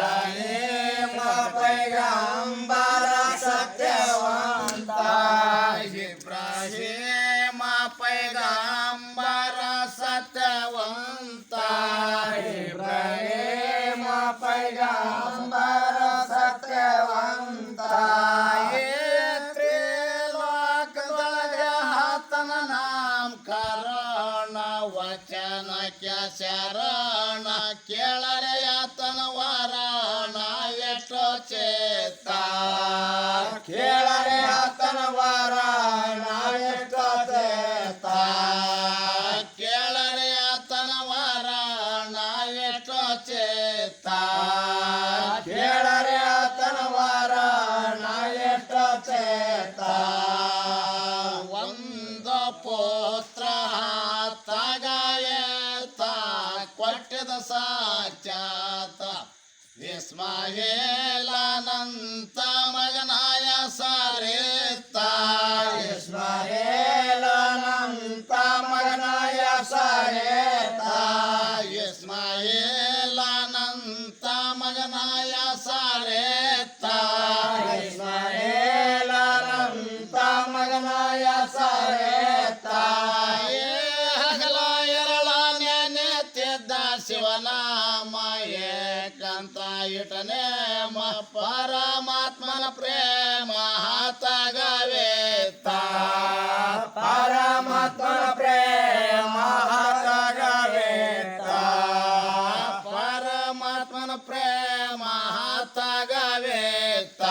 ಇಬ್ರಾಹಿಮ ಪೈಗಂಬರ ಸತ್ಯವಂತ ಇಬ್ರಾಹಿಮ ಪೈಗಂಬರ ಸತ್ಯವಂತ ಇಬ್ರಾಹಿಮ ಪೈಗಂಬರ ಸತ್ಯವಂತ ತ್ರಿಲೋಕದೊಳಗ ಆತನ ನಾಮಕರಣ ವಚನಕ್ಕೆ ಶರಣ ಕೇಳರೆ ಆತನ ವರಣ ಎಷ್ಟೋ ಚೇತ ಕೇಳರೆ ಆತನ ವರಣ ಎಷ್ಟೋ ಚೇತ ಕೇಳರೆ ಆತನ ವರಣ ಎಷ್ಟೋ ಚೇತ ಕೇಳರೆ ಆತನ ವರಣ ಎಷ್ಟೋ ಚೇತ ಒಂದು ಪುತ್ರ ತಗಾಯತ ಕೊಟ್ಟಿದ ಸಾಕ್ಷಾತ ಇಸ್ಮಾಯೇಲನಂತ ಮಗನಾಯ ಸರಿತ ಇಸ್ಮಾಯೇಲನಂತ ಮಗನಾಯ ಸರಿತ ಇಸ್ಮಾಯೇಲನಂತ ಮಗನಾಯ ಸರಿತ ಇಸ್ಮಾಯೇಲನಂತ ಮಗನಾಯ ಸರಿತ ಹಗಲ ಎರಳ ನೆನೆತಿದ್ದ ಶಿವನಾಮ ಏಕಂತ ಇಟನೆ ಪರಮಾತ್ಮನ ಪ್ರೇಮ ಹತಗವೇತ ಪರಮಾತ್ಮನ ಪ್ರೇಮ ಹತಗವೇತ ಪರಮಾತ್ಮನ ಪ್ರೇಮ ಹತಗವೇತ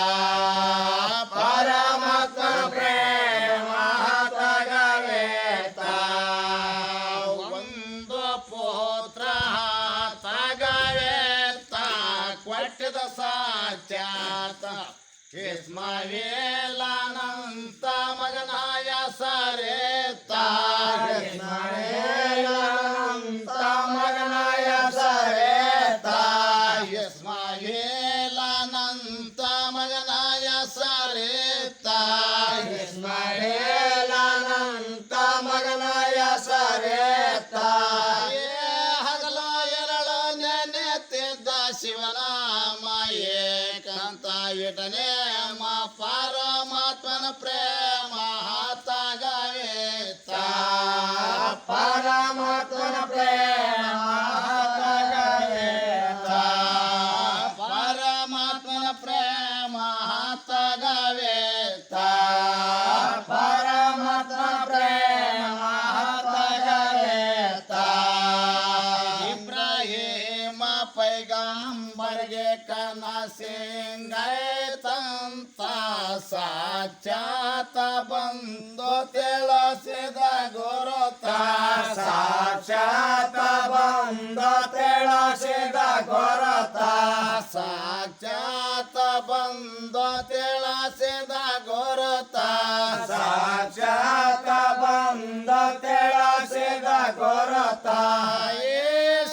ಪರಮಾತ್ಮನ ಪ್ರೇಮ ಹತಗವೇತ ಒಂದು ಪುತ್ರ ಹತಗವೇತ ಕೊಟ್ಟಿದ ಸಾಕ್ಷಾತ ಇಸ್ಮಾಯೇಲನಂತ ಮಗನಾಯ ಸರೇತ ಇಸ್ಮಾಯೇಲನಂತ ಮಗನಾಯ ಸರೇತ ಇಸ್ಮಾಯೇಲನಂತ ಮಗನಾಯ ಸರೇತ ಇಸ್ಮಾಯೇಲನಂತ ಮಗನಾಯ ಸರೇತ ಹಗಲ ಎರಳ ನೆನೆತಿದ್ದ ಶಿವನಾಮ ಏಕಂತ ಇಟನೆ ಪರಮಾತ್ಮನ ಪ್ರೇಮ ಹತಗವೇತ ಪರಮಾತ್ಮನ ಪ್ರೇಮ ಹತಗವೇತ ಪರಮಾತ್ಮನ ಪ್ರೇಮ ಹತಗವೇತ ಪರಮಾತ್ಮನ ಪ್ರೇಮ ಹತಗವೇತ ಇಬ್ರಾಹಿಮ ಪೈಗಂಬರ್ಗೆ ಕನಸಿಂಗೈತಂತ ಸಾಕ್ಷಾತ್ ಬಂದು ತಿಳಿಸಿದ ಗುರುತ ಸಾಕ್ಷಾತ್ ಬಂದು ತಿಳಿಸಿದ ಗುರುತ ಸಾಕ್ಷಾತ್ ಬಂದು ತಿಳಿಸಿದ ಗುರುತ ಸಾಕ್ಷಾತ್ ಬಂದು ತಿಳಿಸಿದ ಗುರುತ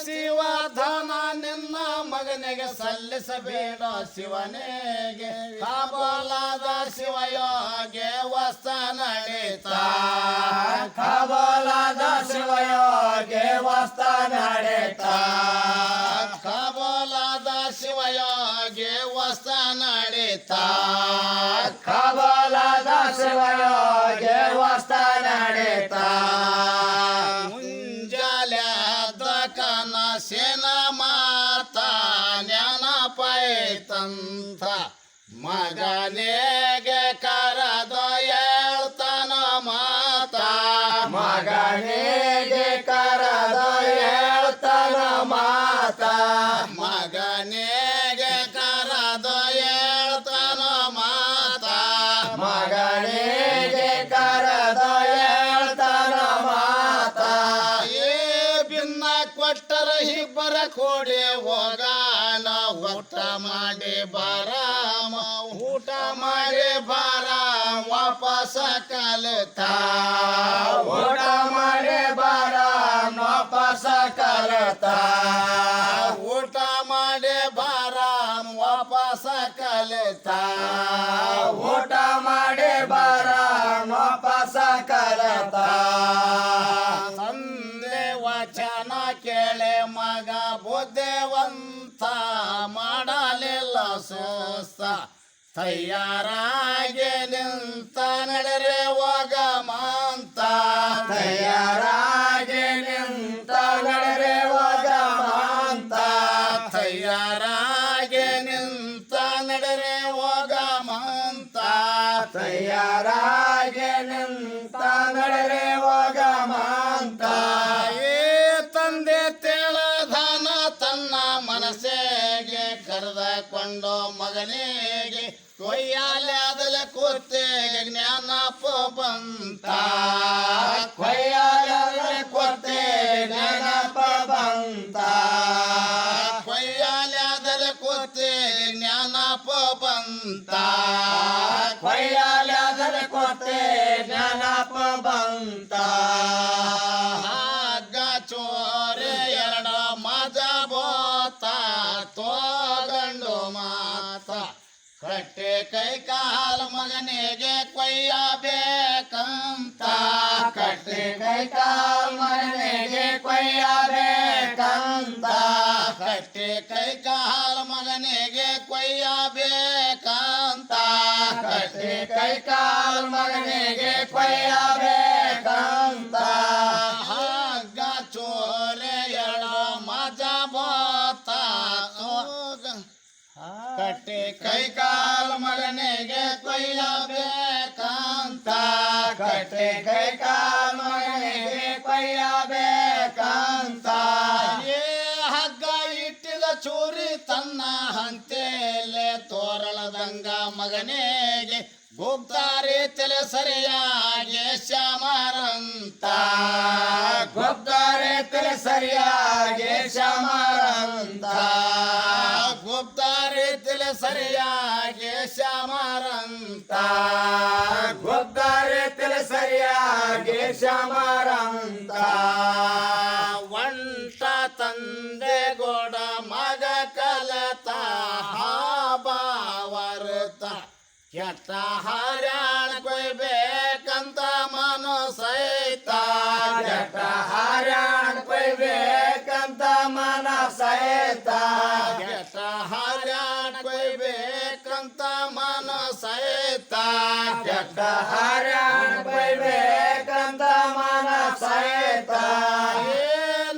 ಶಿವಧನ ನಿನ್ನ ಮಗನಿಗೆ ಸಲ್ಲಿಸಬೇಡ ಶಿವನಿಗೆ ಕಬಲಾದ ಶಿವಯೋಗೆ ವಸ್ತ ನಡೀತ ಕಬಲಾದ ಶಿವಯೋಗೆ ವಸ್ತ ನಡೀತ ಕಬಲಾದ ಶಿವಯೋಗೆ ವಸ್ತ ನಡೀತ ಕಬಲಾದ ಶಿವಯೋಗೆ ವಸ್ತ ನಡೀತ ಮುಂಜಾಲೆದ ಕನಸಿನ ಮಾತ ನೆನಪೈತಂತ ಮಗನಿಗೆ ಕರೆದ ಹೇಳ್ತಾನ ಮಾತ ಮಗನಿಗೆ ಕರೆದ ಹೇಳ್ತಾನ ಮಾತ ಮಗನಿಗೆ ಕರೆದ ಹೇಳ್ತಾನ ಮಾತ ಮಗನಿಗೆ ಕರೆದ ಹೇಳ್ತಾನ ಮಾತ ಬಿನ್ನ ಕೊಟ್ಟರ ಇಬ್ಬರ ಕೂಡಿ ಹೋಗಾನ ಊಟ ಮಾಡಿ ಬರಾಮ ಊಟ ಮಾಡಿ ಬರಾಮ ವಾಪಸ ಕಲಿತ ಊಟ ಮಾಡಿ ಬರಾಮ ವಾಪಸ ಕಲಿತ ಊಟ ಮಾಡಿ ಬರಾಮ ವಾಪಸ ಕಲಿತ ಊಟ ಮಾಡಿ ಬರಾಮ ವಾಪಸ ಕಲಿತ ತಂದೆ ವಚನ ಕೇಳೆ ಮಗ ಬುದ್ಧಿವಂತ ಮಾಡಲ ಸೋಸ ತಯಾರಾಗಿ ನಿಂತ ನಡೆರೆ ಹೋಗಮಂತ ತಯಾರಾಗಿ ನಿಂತ ನಡೆರೆ ಹೋಗಮಂತ ತಯಾರಾಗಿ ನಿಂತ ನಡೆರೆ ಹೋಗಮಂತ ತಯಾರಾಗಿ ನಿಂತ ನಡೆರೆ ಹೋಗಮಂತ ಏ ತಂದೆ ತೇಳದಾನ ತನ್ನ ಮನಸ್ಸಿಗೆ ಕರೆದುಕೊಂಡು ಮಗನಿಗೆ ಕೊಯ್ಯಾಲದಲ ಕೂತೆಗೆ ಜ್ಞಾನಪ್ಪ ಬಂತ ಕೊಯ್ಯಾಲದಲ ಕೂತೆಗೆ ಜ್ಞಾನಪ್ಪ ಬಂತ ಕೊಯ್ಯಾಲದಲ ಕೂತೆಗೆ ಜ್ಞಾನಪ್ಪ ಬಂತ ಕೊಯ್ಯಾಲದಲ ಕೂತೆಗೆ ಜ್ಞಾನಪ್ಪ ಬಂತ ಹಗ್ಗ ಚೋರೆ ಎರಡು ಮಜ ಬೋತ ತೋಗಂಡು ಮಾತ ಕಟ್ಟೆ ಕೈ ಕಾಲು ಮಗನಿಗೆ ಕೊಯ್ಯಬೇಕಂತ ಕಟ್ಟೆ ಕೈ ಕಾಲು ಮಗನಿಗೆ ಕೊಯ್ಯಬೇಕಂತ ಕಟ್ಟೆ ಕೈ ಕಾಲು ಮಗನಿಗೆ ಕೊಯ್ಯಬೇಕಂತ ಕಟ್ಟೆ ಕೈ ಕಾಲು ಮಗನಿಗೆ ಕೊಯ್ಯಬೇಕಂತ ಹಗ್ಗ ಚೋರೆ ಎರಡು ಮಜ ಬೋತ ಕಟ್ಟೆ ಕೈ ಕಾಲು ಮಗನಿಗೆ ಕೊಯ್ಯಬೇಕಂತ ಕಟ್ಟೆ ಕೈ ಕಾಲು ಮಗನಿಗೆ ಕೊಯ್ಯಬೇಕಂತ ಏ ಹಗ್ಗ ಇಟ್ಟಿದ ಚೂರಿ ತನ್ನ ಹಂತೆಲೆ ತೋರಳದಂಗ ಮಗನಿಗೆ ಗುಪ್ತಾರೆ ತಲೆ ಸರಿಯಾಗಿ ಶ್ಯಾಮರಂತ ಗುಪ್ತಾರೆ ತಲೆ ಸರಿಯಾಗಿ ಶ್ಯಾಮರಂತ ಗುಪ್ತಾರೆ ತಲೆ ಸರಿಯಾಗಿ ಶ್ಯಾಮರಂತ ಗುಪ್ತಾರೆ ತಲೆ ಸರಿಯಾಗಿ ಶ್ಯಾಮರಂತ ಒಂಟ ತಂದೆ ಗೋಡ ಮಗ ಕಲತ ಹಾಬಾವರ್ತ ಕೆಟ್ಟ ಹರ್ಯಾಣ ಕೊಯ್ಬೇಕಂತ ಮನಸೈತ ಕೆಟ್ಟ ಹರ್ಯಾಣ ಕೊಯ್ಬೇಕಂತ ಮನಸೈತ ಕೆಟ್ಟ ಹರ್ಯಾಣ ಕೊಯ್ಬೇಕಂತ ಮನಸೈತ ಕೆಟ್ಟ ಹರ್ಯಾಣ ಕೊಯ್ಬೇಕಂತ ಮನಸೈತ ಏ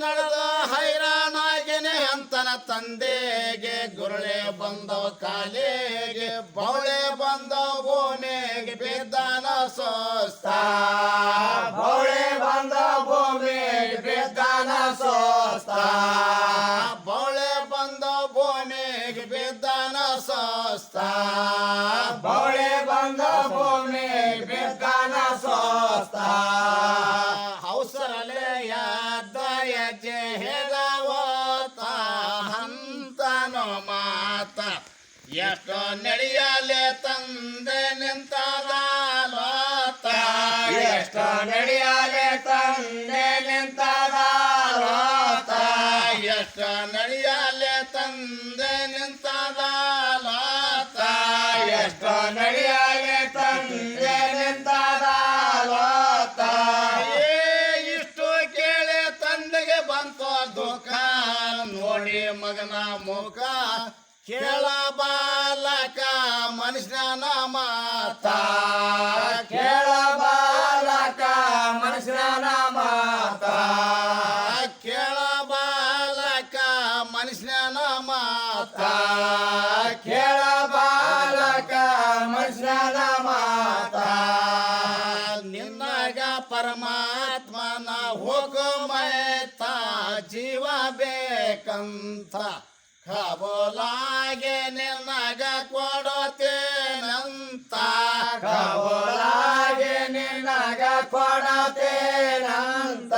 ನಡೆದ ಹೈರಾಣಾಗಿನೇ ಅಂತನ ತಂದೆಗೆ ಗುರುಳೆ ಬಂದವ ಕಾಲಿಗೆ ಬೌಳೆ ಬಂದವ ಭೂಮಿಗೆ ಬಿದ್ದಾನ ಸೋಸ್ತ ಬೌಳೆ ಬಂದವ ಭೂಮಿಗೆ ಬಿದ್ದಾನ ಸೋಸ್ತ ಬೌಳೆ ಬಂದವ ಭೂಮಿಗೆ ಬಿದ್ದಾನ ಸೋಸ್ತ ಬೌಳೆ ಬಂದವ ಭೂಮಿಗೆ ಬಿದ್ದಾನ ಸೋಸ್ತ ಹೌಸರಲೆ ಯಾದ ಯಜೆ ಹೇಗವತ ಹಂತನೋ ಮಾತ ಎಷ್ಟೋ ನಡೆಯಲೆ ತಂದೆ ನಿಂತದಾಲೋತ ಎಷ್ಟೋ ನಡೆಯಲೆ ತಂದೆ ನಿಂತದಾಲೋತ ಎಷ್ಟೋ ನಡೆಯಲೆ ತಂದೆ ನಿಂತದಾಲೋತ ಎಷ್ಟೋ ನಡೆಯಲೆ ತಂದೆ ನಿಂತದಾಲೋತ ಇಷ್ಟು ಕೇಳಿ ತಂದೆಗೆ ಬಂತು ದುಃಖ ನೋಡಿ ಮಗನ ಮುಖ ಕೇಳ ಬಾಲಕ ಮನುಷ್ಯನ ಮಾತ ಕೇಳ ಬಾಲಕ ಮನುಷ್ಯನ ಮಾತ ಕೇಳ ಬಾಲಕ ಮನುಷ್ಯನ ಮಾತ ಕೇಳ ಬಾಲಕ ಮನುಷ್ಯನ ಮಾತ ನಿನ್ನಗ ಪರಮಾತ್ಮನ ಹುಕುಮೈತ ಜೀವ ಬೇಕಂತ ಖಬೋಲಾಗೆ ನಿನ್ನಗ ಕೊಡುತ್ತೇನಂತ ಖಬೋಲಾಗೆ ನಿನ್ನಗ ಕೊಡುತ್ತೇನಂತ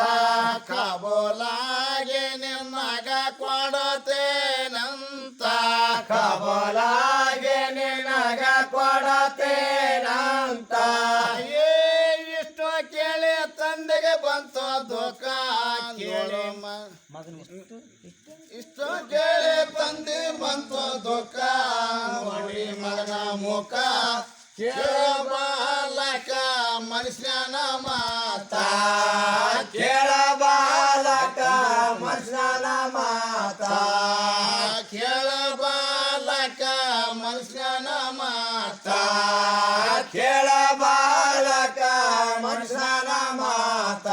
ಖಬೋಲಾಗೆ ನಿನ್ನಗ ಕೊಡುತ್ತೇನಂತ ಖಬೋಲಾಗೆ ನಿನ್ನಗ ಕೊಡುತ್ತೇನಂತ ಇಷ್ಟು ಕೇಳಿ ತಂದೆಗೆ ಬಂತು ದುಃಖ ಕೇಳಿ ಇಷ್ಟು ಕೇಳಿ ತಂದೆ ಬಂತು ದುಃಖ ನೋಡಿ ಮಗನ ಮುಖ ಕೇಳಬಾಲಕ ಮನುಷ್ಯನ ಮಾತ ಕೇಳಬಾಲಕ ಮನುಷ್ಯನ ಮಾತ ಕೇಳಬಾಲಕ ಕೇಳ ಬಾಲಕ ಮನುಷ್ಯನ ಮಾತ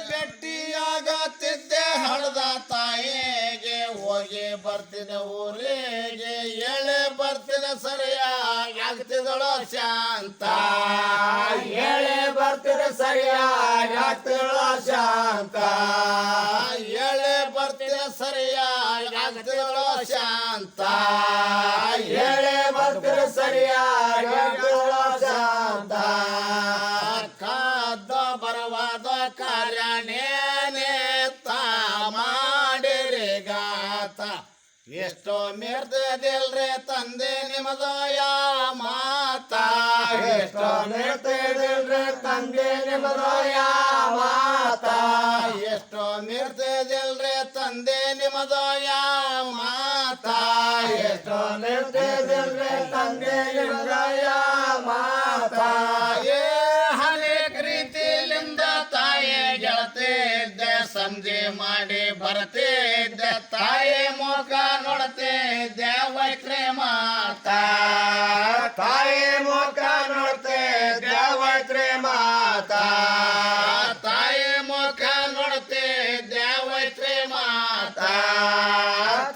ಗಟ್ಟಿಯಾಗತ್ತಿದ್ದೆ ಹಳದ ತಾಯಿಗೆ ಹೋಗಿ ಬರ್ತೀನಿ ಊರಿಗೆ ಎಳೆ ಬರ್ತೀನಿ ಸರಿಯಾಗಿ ಆಗ್ತಿದಳು ಶಾಂತ ಎಳೆ ಬರ್ತೀನಿ ಸರಿಯಾಗಿ ಆಗ್ತಿದಳು ಶಾಂತ ಎಳೆ ಬರ್ತೀನಿ ಸರಿಯಾಗಿ ಆಗ್ತಿದಳು ಶಾಂತ ಎಳೆ ಬರ್ತೀನಿ ಸರಿಯಾಗಿ ಆಗ್ತಿದಳು ಶಾಂತ ಕಾದ ಬರವಾದ ಕಾರ್ಯನೇನೆ ಮಾಡಿರಿ ಗಾತ ಎಷ್ಟೋ ಮೆರ್ದಿಲ್ರಿ ತಂದೆ ನಿಮ್ಮದಯ ಮಾತ ಎಷ್ಟೋ ಮೆರ್ದಿಲ್ರಿ ತಂದೆ ನಿಮ್ಮದಯ ಮಾತ ಎಷ್ಟೋ ಮೆರ್ದಿಲ್ರಿ ತಂದೆ ನಿಮ್ಮದಯ ಮಾತ ಎಷ್ಟೋ ಮೆರ್ದಿಲ್ರಿ ತಂದೆ ನಿಮ್ಮದಯ ಮಾತ ಅನೇಕ ರೀತಿಯಿಂದ ತಾಯಿ ಗೆಳತಿದ್ದೆ ಸಂಜೆ ಮಾಡಿ ಬರ್ತಿದ್ದೆ ತಾಯಿ ಮುಖ ನೋಡ್ತಿದ್ದೆ ವೈಕ್ರೆ ಮಾತಾ ತಾಯಿ ಮುಖ ನೋಡ್ತಿದ್ದೆ ವೈಕ್ರೆ ಮಾತಾ ತಾಯಿ ಮುಖ ನೋಡ್ತಿದ್ದೆ ವೈಕ್ರೆ ಮಾತಾ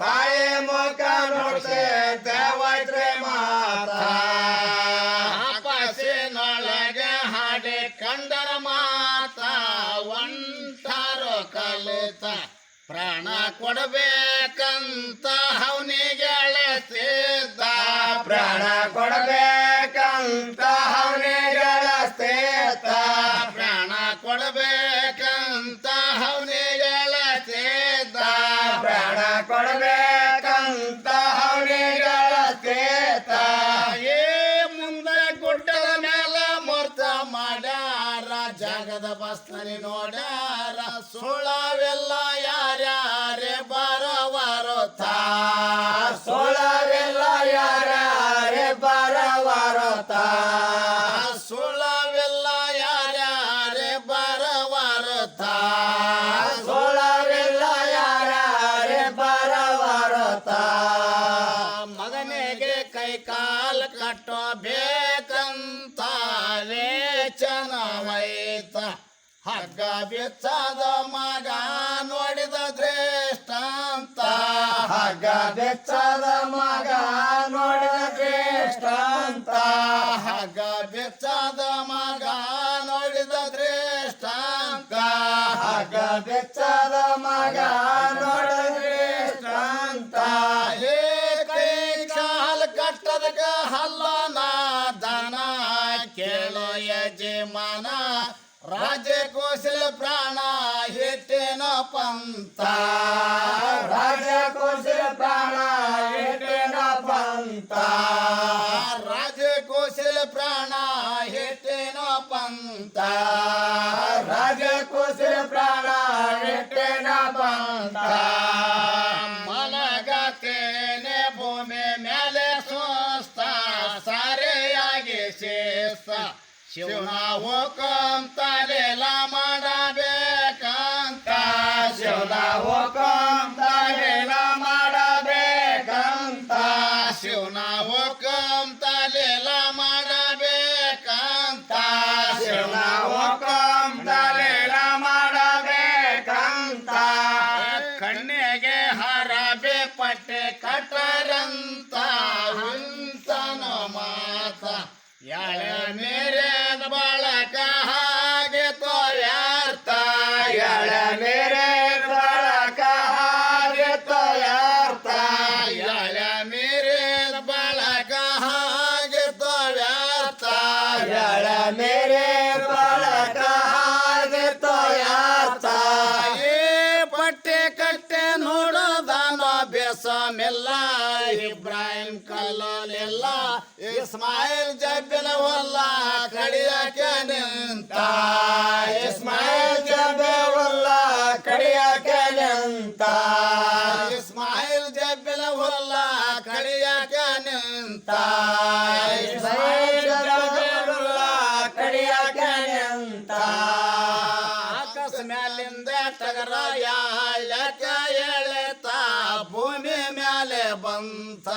ತಾಯಿ ಮುಖ ನೋಡ್ತಿದ್ದೆ ವೈಕ್ರೆ ಮಾತಾ ಆಕಾಶನೊಳಗೆ ಹಾಡಿ ಕಂಡರ ಮಾತಾ ಒಂಟಾರೋ ಕಲಿತ ಪ್ರಾಣ ಕೊಡಬೇಕಂತ ಅವನಿಗೆ ಅಳಸ್ತಿದ್ದ ಪ್ರಾಣ ಕೊಡಬೇಕಂತ ಅವನಿಗೆ ಅಳಸ್ತಿದ್ದ ಪ್ರಾಣ ಕೊಡಬೇಕಂತ ಅವನಿಗೆ ಅಳಸ್ತಿದ್ದ ಪ್ರಾಣ ಕೊಡಬೇಕಂತ ಅವನಿಗೆ ಅಳಸ್ತಿದ್ದ ಮುಂದೆ ಗುಡ್ಡದ ಮೇಲೆ ಮೂರ್ತ ಮಾಡ್ಯಾರ ಜಗದ ಬಸ್ತನಿ ನೋಡ್ಯಾರ ಸುಳವೆಲ್ಲ ಯಾರ್ಯಾರೆ ಬರವರುತ್ತ ಸುಳವೆಲ್ಲ ಯಾರ್ಯಾರೆ ಬರವರುತ್ತ ಸುಳವೆಲ್ಲ ಯಾರ್ಯಾರೆ ಬರವರುತ್ತ ಸುಳವೆಲ್ಲ ಯಾರ್ಯಾರೆ ಬರವರುತ್ತ ಮಗನಿಗೆ ಕೈ ಕಾಲು ಕಟ್ಟಬೇಕಂತ ವೇಚನವೈತ ಹಗ್ಗ ಬೆಚ್ಚದ ಮಗ ನೋಡಿದ ಶ್ರೇಷ್ಠ ಅಂತ ಹಗ್ಗ ಬೆಚ್ಚದ ಮಗ ನೋಡಿದ ಶ್ರೇಷ್ಠ ಅಂತ ಹಗ್ಗ ಬೆಚ್ಚದ ಮಗ ನೋಡಿದ ಶ್ರೇಷ್ಠ ಅಂತ ಹಗ್ಗ ಬೆಚ್ಚದ ಮಗ ನೋಡಿದ ಶ್ರೇಷ್ಠ ಅಂತ ಕೈ ಕಾಲು ಕಟ್ಟದಕ ಹಲ್ಲನ ದನ ಕೇಳೋ ಯಜಮಾನ ರಾಜಕೋಶಲ ಪ್ರಾಣ ಹಿಟ್ಟಿನ ಪಂಥ ರಾಜಕೋಶಲ ಪ್ರಾಣ ಹಿಟ್ಟಿನ ಪಂಥ ರಾಜಕೋಶಲ ಪ್ರಾಣ ಹಿಟ್ಟಿನ ಪಂಥ ರಾಜಕೋಶಲ ಪ್ರಾಣ ಹಿಟ್ಟಿನ ಪಂಥ ಮಲಗತೇನೆ ಭೂಮಿ ಮೇಲೆ ಸ್ವಸ್ಥ ಸಾರೆಯಾಗಿ ಶಿಸ್ತ ಶಿವನ ಹುಕಂ ತಲೆಲ ಮಾಡಬೇಕಂತ ಶಿವನ ಹುಕಂ ತಲೆಲ ಮಾಡಬೇಕಂತ ಶಿವನ ಹುಕಂ ತಲೆಲ ಮಾಡಬೇಕಂತ ಶಿವನ ಹುಕಂ ತಲೆಲ ಮಾಡಬೇಕಂತ ಕಣ್ಣಿಗೆ ಹರಬೆ ಪಟ್ಟೆ ಕಟ್ಟರಂತ ಹುಂಸನ ಮಾತ ಯಾಳ ಮೇರೆ ಬಳಕ ಹಾಗೆ ತೋರ್ಥ ಯಾಳ ಮೇರೆ ಬಳಕ ಹಾಗೆ ತೋರ್ಥ ಯಾಳ ಮೇರೆ ಬಳಕ ಹಾಗೆ ತೋರ್ಥ ಯಾಳ ಮೇರೆ ಬಳಕ ಹಾಗೆ ತೋರ್ಥ ಪಟ್ಟೆ ಕಟ್ಟೆ ನೋಡೋದಾನ ಬೆಸಮಿಲ್ಲ ಇಬ್ರಾಹಿಂ ಕಲ್ಲಲಿಲ್ಲ ಇಸ್ಮಾಯಿಲ್ ಜಬ್ಬಿನ ಹೊಲ್ಲ ಕಡಿಯಕ್ಕೆ ನಿಂತ ಇಸ್ಮಾಯಿಲ್ ಜಬ್ಬೆ ಹೊಲ್ಲ ಕಡಿಯಕ್ಕೆ ನಿಂತ ಇಸ್ಮಾಯಿಲ್ ಜಬ್ಬಿನ ಹೊಲ್ಲ ಕಡಿಯಕ್ಕೆ ನಿಂತ ಇಸ್ಮಾಯಿಲ್ ಜಬ್ಬೆ ಹೊಲ್ಲ ಕಡಿಯಕ್ಕೆ ನಿಂತ ಆಕಾಶ ಮ್ಯಾಲಿಂದ ಟಗರ ಯಾಳಕ ಎಳೆತ ಭೂಮಿ ಮ್ಯಾಲೆ ಬಂತ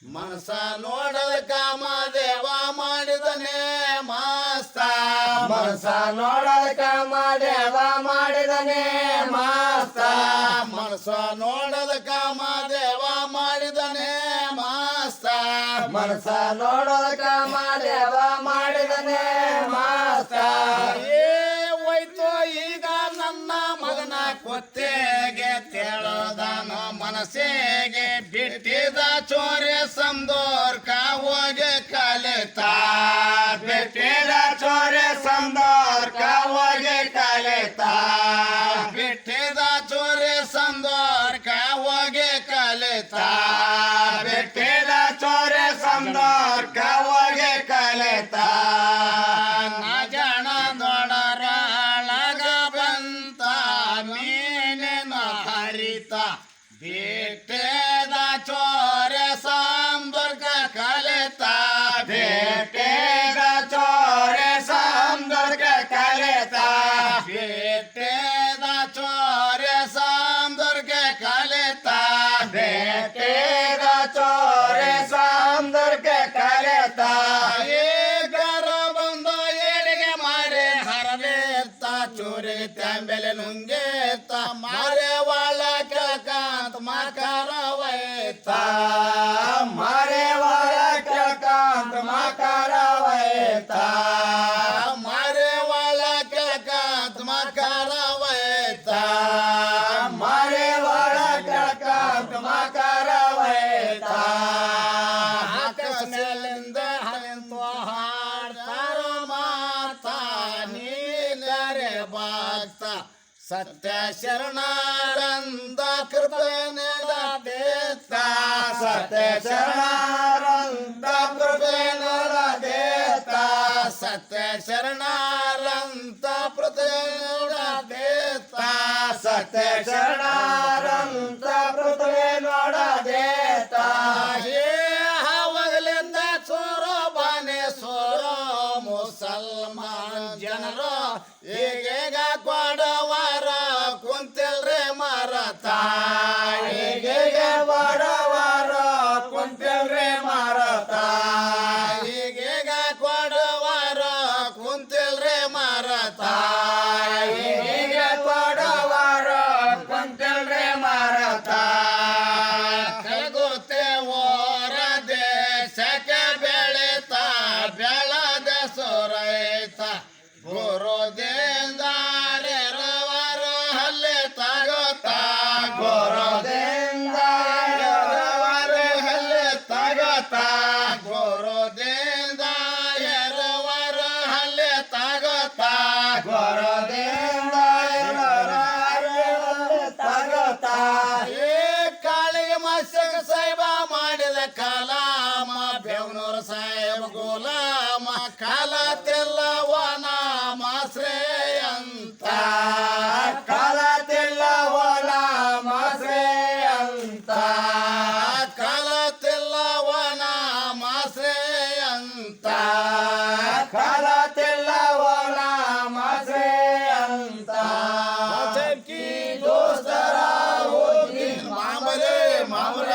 ಮನಸ ನೋಡದ ಕಾಮ ದೇವ ಮಾಡಿದನೆ ಮಾಸ್ತ ಮನಸ ನೋಡದ ಕಾಮ ದೇವ ಮಾಡಿದನೆ ಮಾಸ್ತ ಮನಸ ನೋಡದ ಕಾಮ ದೇವ ಮಾಡಿದನೆ ಮಾಸ್ತ ಮನಸ ನೋಡದ ಕಾಮ ದೇವ ಮಾಡಿದನೆ ಮಾಸ್ತ ಏ ಹೋಯ್ತು ಈಗ ನನ್ನ ಮಗನ ಕೊತ್ತೆಗೆ ತೆಳದಾನ ಮನಸ್ಸಿಗೆ ಬಿಟ್ಟಿದ ಚೋರೆ ಸಂದೋರ್ಕ ಹೋಗಿ ಕಲಿತಾ ಬಿಟ್ಟಿದ ಚೋರೆ ಸಂದೋರ್ಕ ಹೋಗಿ ಕಲಿತಾ ಬಿಟ್ಟಿದ ಚೋರೆ ಸಂದೋರ್ಕ ಹೋಗಿ ಕಲಿತಾ ಬಿಟ್ಟಿದ ಚೋರೆ ಸಂದೋರ್ಕ ಹೋಗಿ ಕಲಿತಾ ನಾ ಜನ ದೊಡರಳಗ ಬಂತ ಮೀನಿನ ಹರಿತ ಬಿಟ್ಟದ ಚೋರೆ ಸಂದೋರ್ಕ ಕಲಿತಾ ಬಿಟ್ಟಿದ ಚೋರೆ ಸಂದೋರ್ಕ ಕಲಿತಾ ಬಿಟ್ಟದ ಚೋರೆ ಸಂದೋರ್ಕ ಕಲಿತಾ ಬಿಟ್ಟಿದ ಚೋರೆ ಸಂದೋರ್ಕ ಕಲಿತಾ ಗರ ಬಂದ ಏಳಿಗೆ ಮಾರೆ ಹರವೇತ್ತ ಚೋರೆ ತಂಬೆಲೆ ನುಂಗೇತ್ತ ಮಾರೆ ಒಳ ಕೆಳಕಾಂತ ಮಕರ ವೈತ ಮಾರೆ ಒಳ ಕೆಳಕಾಂತ ಮಕರ ವೈತ ಮಾರೆ ಒಳ ಕೆಳಕಾಂತ ಮಕರ ವೈತ ಮಾರೆ ಒಳ ಕೆಳಕಾಂತ ಮಕರ ವೈತ ಆಕಾಶದಿಂದ ಹಂತ ಹಾಡ್ತಾರ ಮಾತಾ ನೀಲರೆ ಭಕ್ತ ಸತ್ಯ ಶರಣಾನಂದ ಕೃಪೆ ನೀಡಬೇಕ ಸತ್ಯ ಶರಣಾನಂದ ಕೃಪೆ ನೀಡಬೇಕ ಸತ್ಯ ಶರಣಾನಂದ ಕೃಪೆ ನೀಡಬೇಕ ಸತ್ಯ ಶರಣಾನಂದ ಕೃಪೆ ನೋಡಬೇಕ ಹವಾಗಲಿಂದ ಸೋರೋ ಬಾನೆ ಸೋರೋ ಮುಸಲ್ಮಾನ್ ಜನರು ಈಗೀಗ ಕೊಡವಾರ ಕುಂತಿಲ್ರಿ ಮರತ ಈಗೀಗ ಬಡವರ ಕುಂತಿಲ್ರಿ ಮರತ ಈಗೀಗ ಕೊಡವಾರ ಕುಂತಿಲ್ರಿ ಮರತ ಈಗೀಗ ಬಡವರ ಕುಂತಿಲ್ರಿ ಮರತ ಕಲಗುತ್ತೆ ಓರ ದೇಶಕ್ಕೆ ಬೆಳಿತ ಬೆಳದ ಸೊರೈತ ಗುರುದಿಂದ ರವರು ಹಲ್ಲೆ ತಗೋತ ಗುರುದಿಂದ ರವರು ಹಲ್ಲೆ ತಗೋತ ಗುರುದಿಂದ ಎರವರು ಹಲ್ಲೆ ತಗೋತ ಗುರುದಿಂದ ತಗತ ಏ ಕಾಳಿಗೆ ಮತ್ಸ್ಯಕ ಸಾಹೇಬ ಮಾಡಿದ ಕಲಾಮ ಬೇವನೂರ ಸಾಹೇಬ ಗುಲಾಮ ಕಾಲ ತಿಲ್ಲವನ ಮಾಶ್ರೇಯಂತ ಕಾಲತಿಲ್ಲ ಒಲ ಮಾಸ್ರೆ ಅಂತ ಕಾಲ ತಿಲ್ಲವನ ಮಾಶ್ರೇಯಂತ ಕಾಲತಿಲ್ಲ ಒಲ ಮಾಸ್ರೆ ಅಂತ ದೋಸ್ತರ ಹೋಗಿ ಮಾಮರೇ ಮಾಮರ